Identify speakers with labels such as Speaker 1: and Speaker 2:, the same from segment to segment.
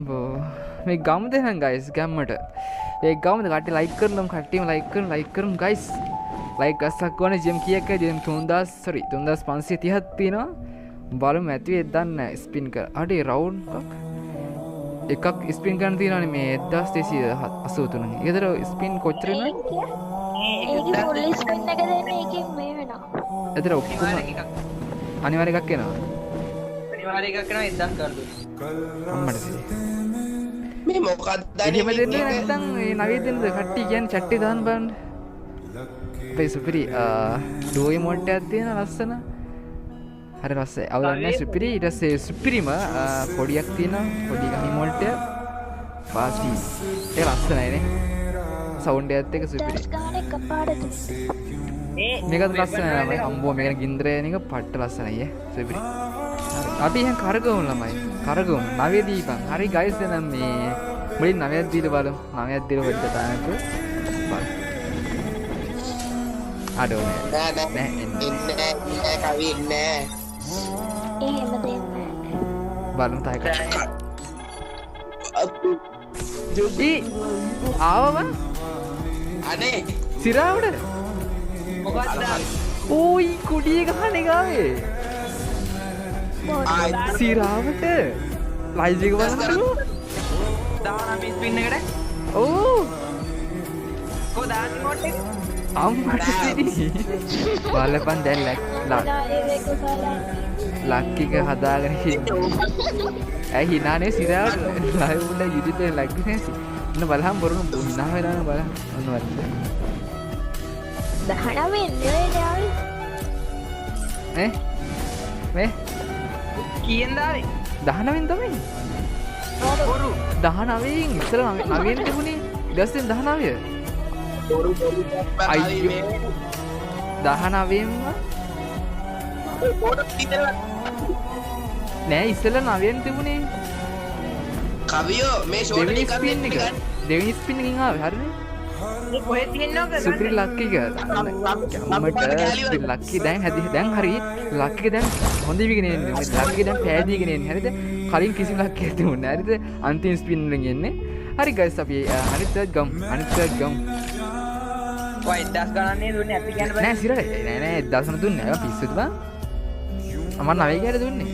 Speaker 1: බෝ මේ ගමුද එහෙනම් ගයිස් ගම්මට මේ ගමුද කට්ටිය ලයික් කරනවා කට්ටියම ලයික් කරමු ගයිස් ලයික් ගස්සක් ඕනේ ජෙම් කීයක් ජෙම් 3530ක් තියෙනවා බලමු ඇති වෙයිද දන්නේ නැහැ ස්පින් කර අඩේ රවුන්ඩ් එකක් ස්පින් කරන්න තියෙනවානේ මේ 1283 ඒකතර ස්පින් කොච්චර වෙනවද
Speaker 2: ඒකේ ෆුල් ස්පින් එක දෙන්නේ එකෙන් මේ වෙනවා
Speaker 1: ඒතර ඔක්කොම අනිවාර්ය එකක් එනවා
Speaker 3: අනිවාර්ය එකක් එනවා 1000 කරදු
Speaker 1: අම්මට
Speaker 4: මේ මොකක්ද
Speaker 1: එහෙම දෙන්නේ නැත්නම් මේ නවීය දෙන්නද කට්ටිය කියන්නේ chat එක දාන්න බලන්න අපේ සුපිරි ඩෝයි මොඩ් එකක් තියෙන ලස්සන හරි රසයි අවුලන්නේ සුපිරි ඊට පස්සේ සුපිරිම පොඩියක් තියෙනවා පොඩි ඉමෝට් එක පාටි ඒ ලස්සනයි නේ සවුන්ඩ් එකත් එක සුපිරි
Speaker 2: ගාන එක පාඩද
Speaker 1: මේකත් ලස්සනයි ළමයි අම්බෝ මේක ගින්දරේ එක පට්ට ලස්සනයි ඈ සුපිරි අපි එහෙන් කරගමු ළමයි කරගමු නවයේ දීපන් හරි ගයිස් එහෙනම් මේ මුලින් 9ක් දීලා බලමු 9ක් දීලා වෙද්ද දාන්නකෝ බලමු අඩෝ නෑ
Speaker 4: ඉන්නේ කවි ඉන්නේ
Speaker 2: එහෙම දෙන්නේ
Speaker 1: බලමු තායක ඊ ආවම
Speaker 4: අනේ
Speaker 1: සිරාවට
Speaker 3: මොකක්ද
Speaker 1: ඕයි කුඩිය ගහන්නේ ගාවේ සිරාවට ලයිව් එක බලන්නකෝ
Speaker 3: 19 ස්පින් එකට
Speaker 1: ඕ
Speaker 3: කො දාන්න මොට් එක
Speaker 1: අම්මට සිරි බලපන් දැන් ලක්කික හදාගෙන ඉන්නේ ඇයි හිනානේ සිරාවට ලයිව් වල යුදිත ලග්ගේ නැසි ඉන්න බලහන් බොරුන හිනා වෙලාන බලන්න ඔන්න වත්ද
Speaker 2: 19 නෙවෙයි යාවි
Speaker 1: මේ
Speaker 3: කීයෙන් දාවේ
Speaker 1: 19 තමයි
Speaker 3: බොරු
Speaker 1: 19න් ඉස්සර 9න් තිබුණේ ඊටස්සේ 19
Speaker 4: බොරු
Speaker 1: අයියෝ 19න්ම
Speaker 4: බොරු ඉතල
Speaker 1: නෑ ඉස්සෙල්ලා 9න් තිබුණේ
Speaker 4: කවියෝ මේ ෂෝට්
Speaker 1: දෙවෙනි
Speaker 4: එක
Speaker 1: ස්පින් එක දෙවෙනි ස්පින් එකකින් ආවේ හරිනේ
Speaker 3: මේ කොහෙද තියෙනවද
Speaker 1: සුපිරි ලක්කික අම්මට ලක්කි දැන් දැන් හරි ලක්කික දැන් හොඳ විගෙන එන්නේ මේ ලක්කික දැන් පෑදීගෙන එන්නේ හරිද කලින් කිසිම ලක්කියක් තිබුණේ නැහැ හරිද අන්තිම ස්පින් වලින් එන්නේ හරි ගයිස් අපි අනිත් ගම්
Speaker 3: කොයි 1000 ගණන්නේ දුන්නේ අපි කියන්න බෑ
Speaker 1: නෑ සිරේ නෑ 1000 දුන්නේ නෑ පිස්සුද බං අමර 9 කෑර දුන්නේ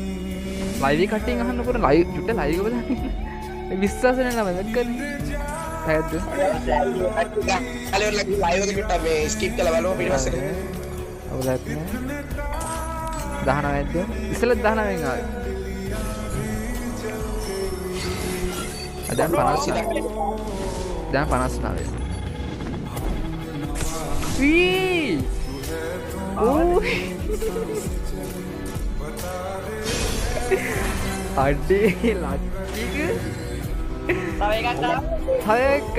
Speaker 1: ලයිව් එක කට්ටියන් අහන්නකොට ලයිව් චුට්ට ලයිව් එක බලන්න විශ්වාස නැහැ නම දැක්කනේ හැද්ද
Speaker 4: කලියර් ලයිව් එකට මේ ස්කිප් කරලා බලමු පිටපස්සට
Speaker 1: අවුලක් නෑ 19ද ඉස්සෙල්ලා 19න් ආවේ දැන් 50 දැන් 59 වී ඕ අඩේ ලක්කික
Speaker 3: තව එකක් දාන්න
Speaker 1: හයක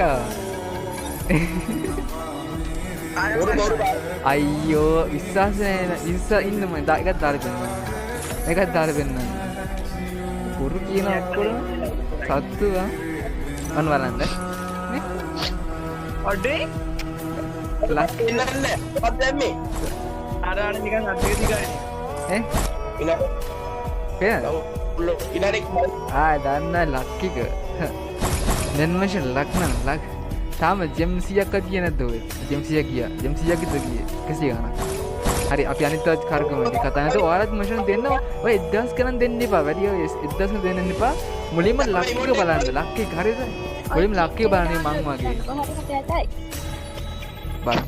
Speaker 4: බොරු
Speaker 1: අයියෝ විශ්වාස නැහැ ඉස්ස ඉන්නම එකක් දාලා දෙන්න පුරු කියන ඔක්කොම සත්තු අන්න බලන්න නේ
Speaker 3: ඔඩේ
Speaker 1: ලක්
Speaker 4: ඉන්නන්නේ මොකක්ද දැම්මේ
Speaker 3: අර නිකන් අතේ දිගානේ
Speaker 1: ඈ
Speaker 4: ඉන්න
Speaker 1: පේනද
Speaker 4: ඉන්නරෙක්
Speaker 1: දන්න ලක්කික නෙන්මෂන් ලක්නන් ලක් තාම ජෙම් 100ක් කිය නැද්ද ඔය ජෙම් 100 ගියා ජෙම් 100ක් විතර ගියේ 100 ගණන් හරි අපි අනිත් කාර්කම මේ කතා නැතුව ඔයාලත් මෂන් දෙන්න ඔය 1000 ගණන් දෙන්න එපා වැඩි ඔය 1000 දෙන්න එපා මුලින්ම ලක්කික බලන්න ලක්කික හරිද මුලින්ම ලක්කික බලන්නේ මං වගේ බල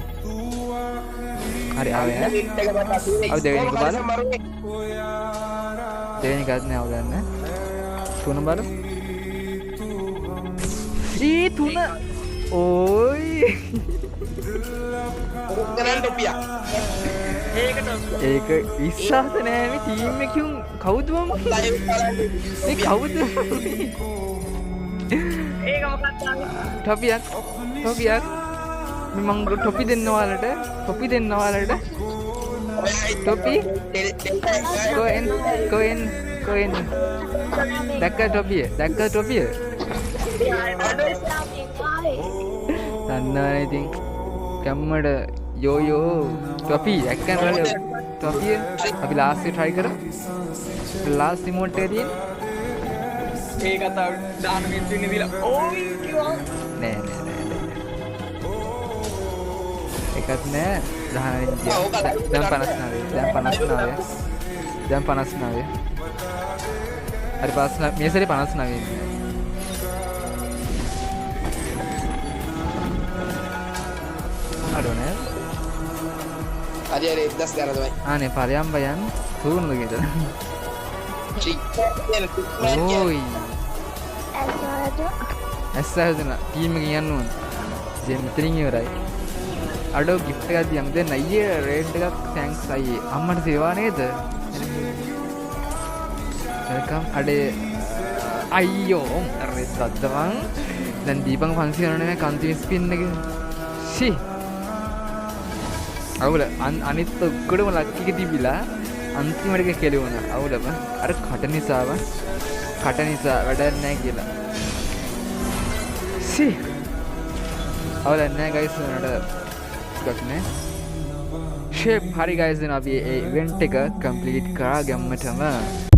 Speaker 1: හරි ආවේ අපි දෙවෙනි එක බලමු දෙවෙනි එකත් නෑ අවුලක් නෑ තුන බලමු ඊ තුන ඕයි
Speaker 4: ගණන් ටොපියා
Speaker 1: ඒක විශ්වාස නෑ මේ ටීම් එකකින් කවුද මම
Speaker 4: ලයිව්
Speaker 1: මේ කවුද
Speaker 3: ඒක මොකක්ද
Speaker 1: ටොපියක් මම ටොපි දෙන්න ඔයාලට ටොපි කොහෙන් දැක්ක ටොපිය දන්නවනේ ඉතින් කැම්මඩ යෝයෝ ටොපි දැක්කන් වල ටොපිය අපි ලාස්ට් එක try කරමු ලාස්ට් රිමෝට් එකේ තියෙන
Speaker 3: ඒකත් දාන මිනිස්සු ඉන්නේ දීලා ඕයි කිව්වා
Speaker 1: නෑ එකත් නෑ 10 දැන් 59 හරි 59 මේ සැරේ 59 ඉන්නේ අඩෝ නෑ
Speaker 4: හරි 10 ගන්න තමයි
Speaker 1: ආනේ පරයම්බයන් තුරුණුද කියලා ඕයි ඇස් හැදුනා ටීම් එක යන්න ඕන ජෙම් මෙතනින් ඉවරයි අඩෝ ගිෆ්ට් එකක් දියම් දෙන්න අයියේ රේඩ් එකක් තැන්ක්ස් අයියේ අම්මට සේවා නේද වෙල්කම් අඩේ අයියෝ අර සද්දවන් දැන් දීපං 500 නේ කන්ති ස්පින් එක ෂී අවුල අනිත් ඔක්කොම ලක් එක තිබිලා අන්තිමට එක කෙලුණා අවුලම අර කට නිසා වැඩක් නැහැ කියලා ෂී අවුල නැහැ ගයිස් උනට ටිකක් නේ ෂේප් හරි ගයිස් දැන් අපි ඒ ඉවෙන්ට් එක කම්ප්ලීට් කරා ගැම්මටම